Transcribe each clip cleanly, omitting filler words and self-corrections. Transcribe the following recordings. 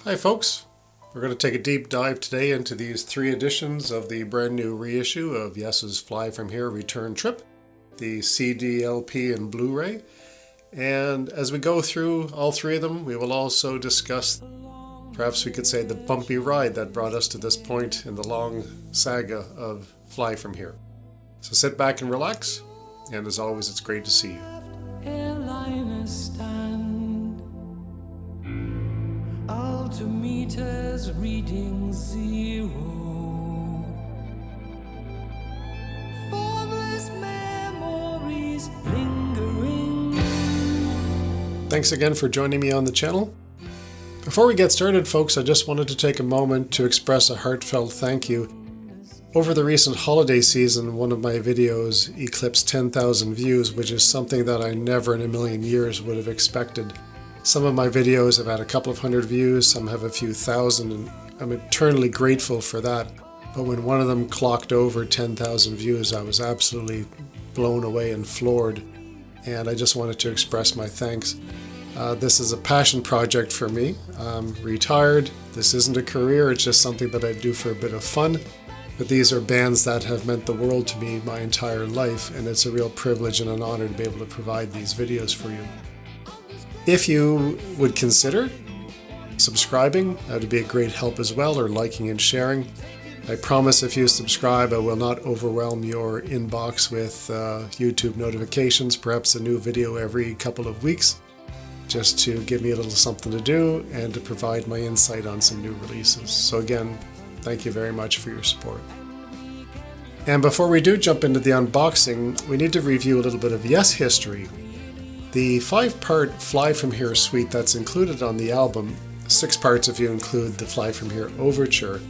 Hi folks, we're going to take a deep dive today into these 3 editions of the brand new reissue of Yes's Fly From Here Return Trip, the CD, LP and Blu-ray. And as we go through all 3 of them, we will also discuss, perhaps we could say, the bumpy ride that brought us to this point in the long saga of Fly From Here. So sit back and relax, and as always, it's great to see you. Altimeters reading 0. Formless memories lingering. Thanks again for joining me on the channel. Before we get started, folks, I just wanted to take a moment to express a heartfelt thank you. Over the recent holiday season, one of my videos eclipsed 10,000 views, which is something that I never in a million years would have expected. Some of my videos have had a couple of hundred views, some have a few thousand, and I'm eternally grateful for that. But when one of them clocked over 10,000 views, I was absolutely blown away and floored. And I just wanted to express my thanks. This is a passion project for me. I'm retired. This isn't a career, it's just something that I do for a bit of fun. But these are bands that have meant the world to me my entire life, and it's a real privilege and an honor to be able to provide these videos for you. If you would consider subscribing, that would be a great help as well, or liking and sharing. I promise if you subscribe, I will not overwhelm your inbox with YouTube notifications, perhaps a new video every couple of weeks, just to give me a little something to do and to provide my insight on some new releases. So again, thank you very much for your support. And before we do jump into the unboxing, we need to review a little bit of Yes history. The 5-part Fly From Here suite that's included on the album, 6 parts if you include the Fly From Here overture,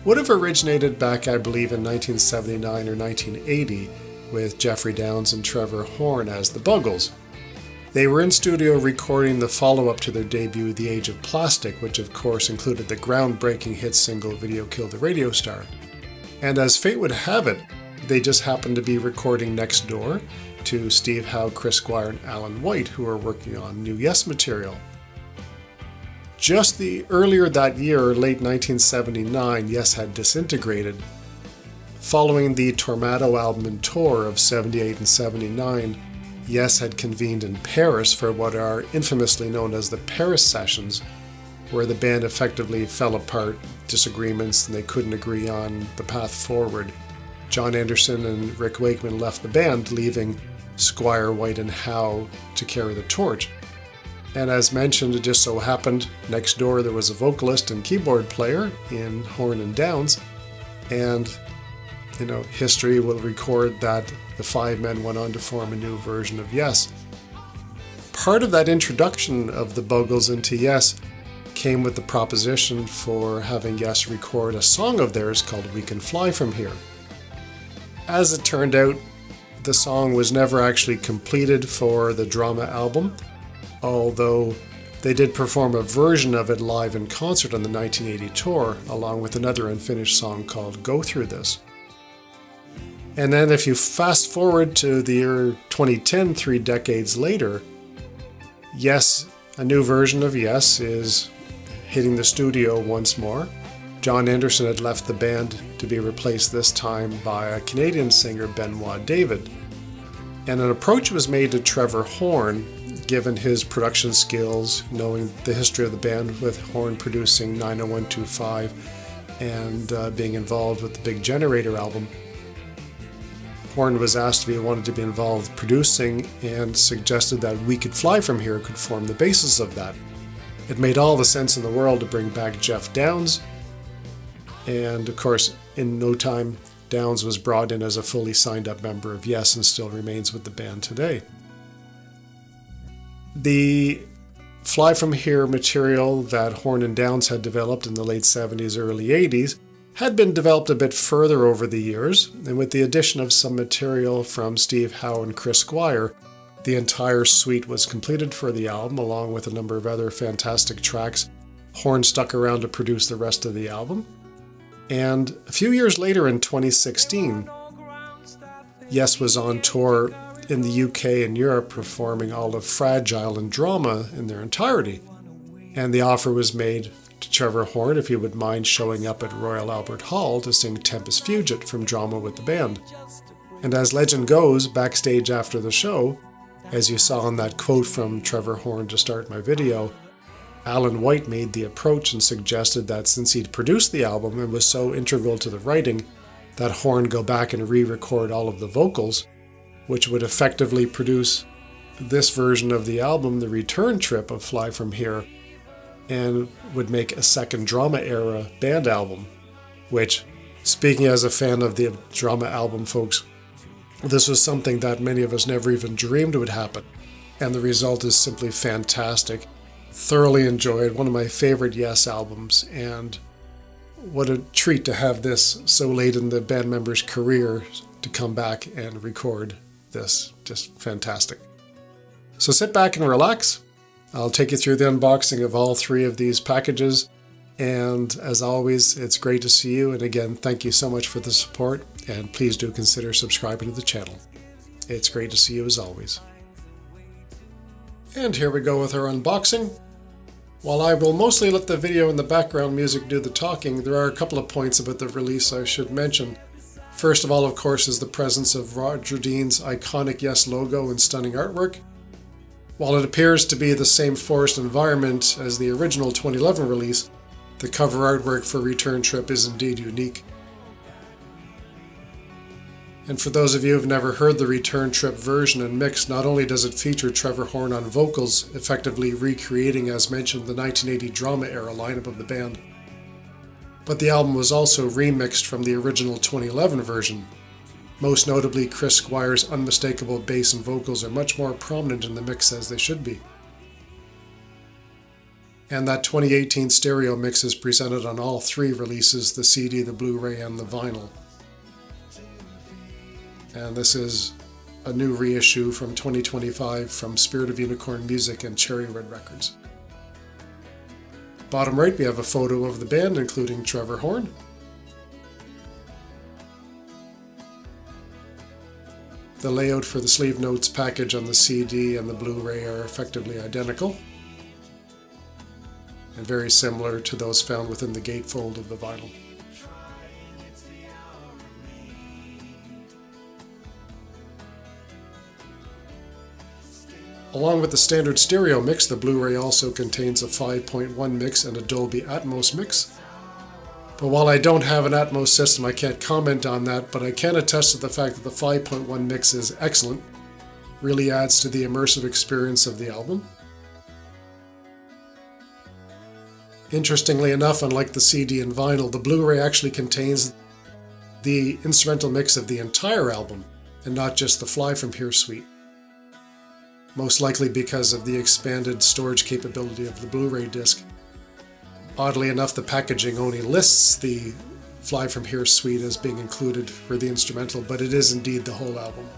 would have originated back, I believe, in 1979 or 1980 with Jeffrey Downes and Trevor Horn as the Buggles. They were in studio recording the follow-up to their debut, The Age of Plastic, which of course included the groundbreaking hit single Video Killed the Radio Star. And as fate would have it, they just happened to be recording next door to Steve Howe, Chris Squire, and Alan White, who are working on new Yes material. Just earlier that year, late 1979, Yes had disintegrated. Following the Tormato album and tour of 78 and 79, Yes had convened in Paris for what are infamously known as the Paris Sessions, where the band effectively fell apart, disagreements, and they couldn't agree on the path forward. John Anderson and Rick Wakeman left the band, leaving Squire, White, and Howe to carry the torch. And as mentioned, it just so happened, next door there was a vocalist and keyboard player in Horn and Downes, and history will record that the 5 men went on to form a new version of Yes. Part of that introduction of the Buggles into Yes came with the proposition for having Yes record a song of theirs called We Can Fly From Here. As it turned out, the song was never actually completed for the Drama album, although they did perform a version of it live in concert on the 1980 tour, along with another unfinished song called Go Through This. And then if you fast forward to the year 2010, 3 decades later, Yes, a new version of Yes is hitting the studio once more. John Anderson had left the band to be replaced this time by a Canadian singer, Benoit David. And an approach was made to Trevor Horn, given his production skills, knowing the history of the band with Horn producing 90125 and being involved with the Big Generator album. Horn was asked if he wanted to be involved producing and suggested that We Could Fly From Here could form the basis of that. It made all the sense in the world to bring back Jeff Downes, and of course, in no time, Downes was brought in as a fully signed-up member of Yes and still remains with the band today. The Fly From Here material that Horn and Downes had developed in the late 70s, early 80s had been developed a bit further over the years, and with the addition of some material from Steve Howe and Chris Squire, the entire suite was completed for the album, along with a number of other fantastic tracks. Horn stuck around to produce the rest of the album. And a few years later, in 2016, Yes was on tour in the UK and Europe performing all of Fragile and Drama in their entirety. And the offer was made to Trevor Horn if he would mind showing up at Royal Albert Hall to sing Tempest Fugit from Drama with the band. And as legend goes, backstage after the show, as you saw in that quote from Trevor Horn to start my video, Alan White made the approach and suggested that since he'd produced the album and was so integral to the writing, that Horn go back and re-record all of the vocals, which would effectively produce this version of the album, the return trip of Fly From Here, and would make a second Drama era band album, which, speaking as a fan of the Drama album, folks, this was something that many of us never even dreamed would happen, and the result is simply fantastic. Thoroughly enjoyed, one of my favorite Yes albums, and what a treat to have this so late in the band member's career to come back and record this. Just fantastic. So sit back and relax. I'll take you through the unboxing of all three of these packages, and as always, it's great to see you, and again, thank you so much for the support, and please do consider subscribing to the channel. It's great to see you as always. And here we go with our unboxing. While I will mostly let the video and the background music do the talking, there are a couple of points about the release I should mention. First of all, of course, is the presence of Roger Dean's iconic Yes logo and stunning artwork. While it appears to be the same forest environment as the original 2011 release, the cover artwork for Return Trip is indeed unique. And for those of you who have never heard the Return Trip version and mix, not only does it feature Trevor Horn on vocals, effectively recreating, as mentioned, the 1980 Drama era lineup of the band, but the album was also remixed from the original 2011 version. Most notably, Chris Squire's unmistakable bass and vocals are much more prominent in the mix, as they should be. And that 2018 stereo mix is presented on all three releases, the CD, the Blu-ray, and the vinyl. And this is a new reissue from 2025 from Spirit of Unicorn Music and Cherry Red Records. Bottom right, we have a photo of the band, including Trevor Horn. The layout for the sleeve notes package on the CD and the Blu-ray are effectively identical, and very similar to those found within the gatefold of the vinyl. Along with the standard stereo mix, the Blu-ray also contains a 5.1 mix and a Dolby Atmos mix. But while I don't have an Atmos system, I can't comment on that, but I can attest to the fact that the 5.1 mix is excellent. Really adds to the immersive experience of the album. Interestingly enough, unlike the CD and vinyl, the Blu-ray actually contains the instrumental mix of the entire album, and not just the Fly From Here suite. Most likely because of the expanded storage capability of the Blu-ray disc. Oddly enough, the packaging only lists the Fly From Here suite as being included for the instrumental, but it is indeed the whole album.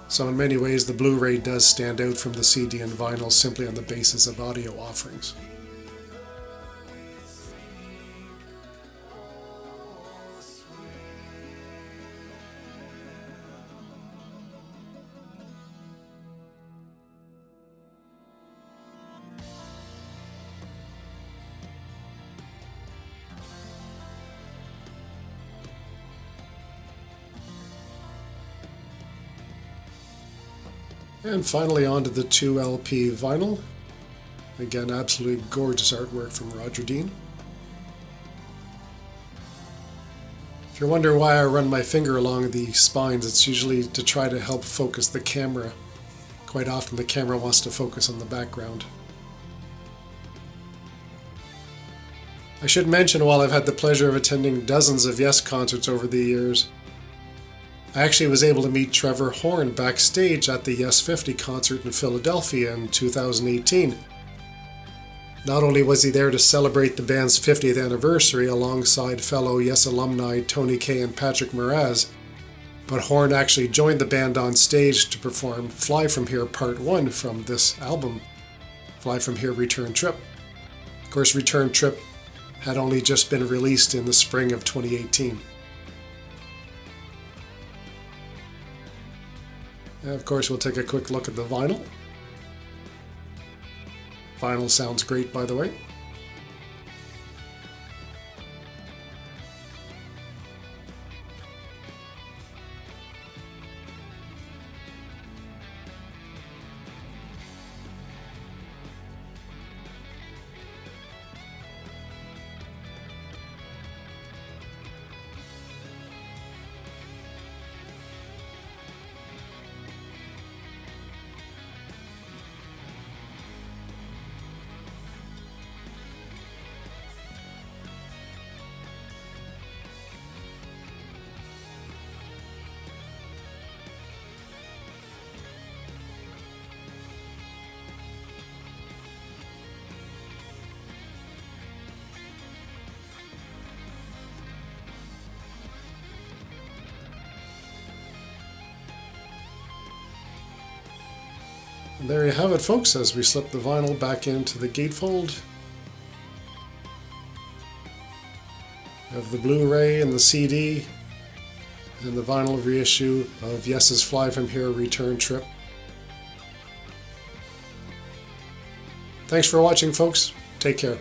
So in many ways, the Blu-ray does stand out from the CD and vinyl simply on the basis of audio offerings. And finally onto the 2LP vinyl. Again, absolutely gorgeous artwork from Roger Dean. If you're wondering why I run my finger along the spines, it's usually to try to help focus the camera. Quite often the camera wants to focus on the background. I should mention, while I've had the pleasure of attending dozens of Yes concerts over the years, I actually was able to meet Trevor Horn backstage at the Yes 50 concert in Philadelphia in 2018. Not only was he there to celebrate the band's 50th anniversary alongside fellow Yes alumni Tony Kaye and Patrick Moraz, but Horn actually joined the band on stage to perform Fly From Here Part 1 from this album, Fly From Here Return Trip. Of course, Return Trip had only just been released in the spring of 2018. And of course, we'll take a quick look at the vinyl. Vinyl sounds great, by the way. And there you have it, folks, as we slip the vinyl back into the gatefold. We have the Blu-ray and the CD and the vinyl reissue of Yes's Fly From Here return trip. Thanks for watching, folks. Take care.